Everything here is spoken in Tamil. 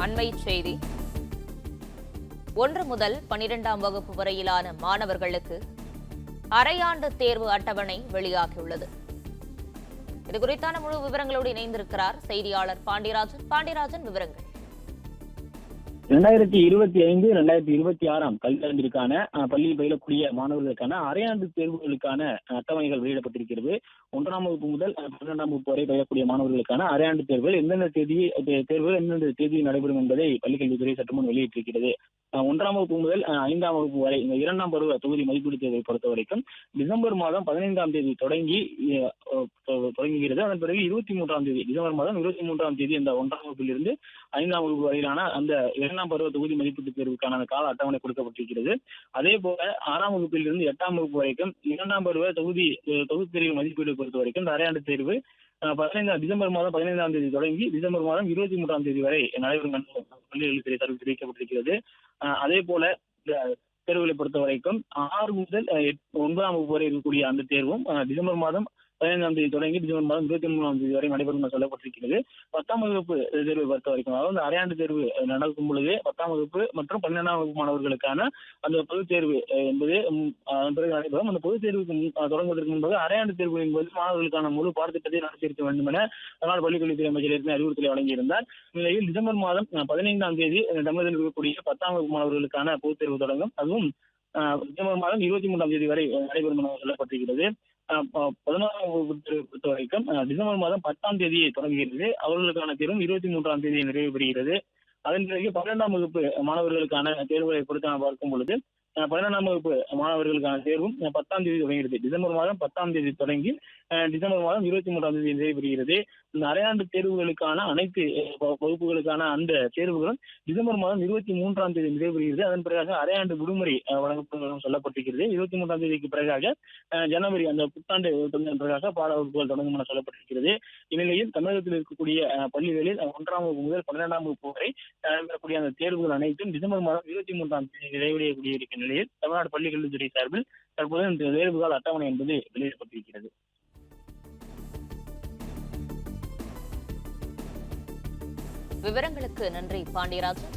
அண்மைச் செய்தி. 1 முதல் 12ஆம் வகுப்பு வரையிலான மாணவர்களுக்கு அரையாண்டு தேர்வு அட்டவணை வெளியாகியுள்ளது. இதுகுறித்தான முழு விவரங்களோடு இணைந்திருக்கிறார் செய்தியாளர் பாண்டியராஜன். பாண்டியராஜன், விவரங்கள். 2025-2026 கல்வியாண்டிற்கான பள்ளியில் பயிலக்கூடிய மாணவர்களுக்கான அரையாண்டு தேர்வுகளுக்கான அட்டவணைகள் வெளியிடப்பட்டிருக்கிறது. 1ஆம் வகுப்பு முதல் 12ஆம் வகுப்பு வரை பயிலக்கூடிய மாணவர்களுக்கான அரையாண்டு தேர்வுகள் எந்தெந்த தேதி நடைபெறும் என்பதை பள்ளிக்கல்வித்துறை சற்று முன் வெளியிட்டிருக்கிறது. 1ஆம் வகுப்பு முதல் 5ஆம் வகுப்பு வரை இந்த 2ஆம் பருவ தொகுதி மதிப்பீடு தேர்வை பொறுத்த வரைக்கும் டிசம்பர் மாதம் 15ஆம் தேதி தொடங்குகிறது. அதன் பிறகு 23ஆம் தேதி டிசம்பர் மாதம் 23ஆம் தேதி இந்த 1ஆம் வகுப்பிலிருந்து 5ஆம் வகுப்பு வரையிலான அந்த 2ஆம் பருவ தொகுதி மதிப்பீட்டு தேர்வுக்கான கால அட்டவணை கொடுக்கப்பட்டிருக்கிறது. அதே போல 6ஆம் வகுப்பில் இருந்து 8ஆம் வகுப்பு வரைக்கும் 2ஆம் பருவ தொகுதி தேர்வு மதிப்பீடு பொறுத்த வரைக்கும் இந்த அரையாண்டு தேர்வு டிசம்பர் மாதம் 15ஆம் தேதி தொடங்கி டிசம்பர் மாதம் 23ஆம் தேதி வரை நடைபெறும் என்று பள்ளிக்கல்வித்துறை சார்பில் தெரிவிக்கப்பட்டிருக்கிறது. அதே போல தேர்வுகளை பொறுத்த வரைக்கும் 6 முதல் 9ஆம் வகுப்பு வரை இருக்கக்கூடிய அந்த தேர்வும் டிசம்பர் மாதம் 15ஆம் தேதி தொடங்கி டிசம்பர் மாதம் 23ஆம் தேதி வரை நடைபெறும் என சொல்லப்பட்டிருக்கிறது. 10ஆம் வகுப்பு தேர்வை பொறுத்த வரைக்கும், அதாவது அரையாண்டு தேர்வு நடக்கும் பொழுது 10ஆம் வகுப்பு மற்றும் 12ஆம் வகுப்பு மாணவர்களுக்கான அந்த பொதுத் தேர்வு என்பது அதன் பிறகு நடைபெறும். அந்த பொதுத் தேர்வுக்கு தொடங்குவதற்கு முன்பாக அரையாண்டு தேர்வு என்பது மாணவர்களுக்கான முழு பாடத்திட்டத்தை நடத்தியிருக்க வேண்டும் என தமிழ்நாடு பள்ளிக்கல்வித்துறை அமைச்சர் ஏற்கனவே அறிவுறுத்தலை வழங்கியிருந்தார். இந்நிலையில் டிசம்பர் மாதம் 15ஆம் தேதி தமிழகத்தில் இருக்கக்கூடிய 10ஆம் வகுப்பு மாணவர்களுக்கான பொதுத் தேர்வு தொடங்கும். அதுவும் டிசம்பர் மாதம் 23ஆம் தேதி வரை நடைபெறும் என சொல்லப்பட்டிருக்கிறது. 11ஆம் வகுப்பு தேர்வை பொறுத்த வரைக்கும் டிசம்பர் மாதம் 10ஆம் தேதி தொடங்குகிறது. அவர்களுக்கான தேர்வும் 23ஆம் தேதி நிறைவு பெறுகிறது. அதன் பிறகு 12ஆம் வகுப்பு மாணவர்களுக்கான தேர்வுகளை பொறுத்து நாம் பார்க்கும் பொழுது 12ஆம் வகுப்பு மாணவர்களுக்கான தேர்வும் 10ஆம் தேதி தொடங்குகிறது. டிசம்பர் மாதம் 10ஆம் தேதி தொடங்கி டிசம்பர் மாதம் 23ஆம் தேதி நிறைவு பெறுகிறது. இந்த அரையாண்டு தேர்வுகளுக்கான அனைத்து வகுப்புகளுக்கான அந்த தேர்வுகளும் டிசம்பர் மாதம் 23ஆம் தேதி நிறைவு பெறுகிறது. அதன் பிறகு அரையாண்டு விடுமுறை வழங்கப்படும் சொல்லப்பட்டிருக்கிறது. 23ஆம் தேதிக்கு பிறகாக ஜனவரி அந்த புத்தாண்டு பிறகாக பாட வகுப்புகள் தொடங்கும் என சொல்லப்பட்டிருக்கிறது. இந்நிலையில் தமிழகத்தில் இருக்கக்கூடிய பள்ளிகளில் 1ஆம் வகுப்பு முதல் 12ஆம் வகுப்பு வரை நடைபெறக்கூடிய அந்த தேர்வுகள் அனைத்தும் டிசம்பர் மாதம் 23ஆம் தேதி நிறைவடையக்கூடிய இருக்க நிலையில் தமிழ்நாடு பள்ளிக்கல்வித்துறை சார்பில் தற்போது இந்த தேர்வுகால அட்டவணை என்பது வெளியிடப்பட்டிருக்கிறது. விவரங்களுக்கு நன்றி பாண்டியராஜன்.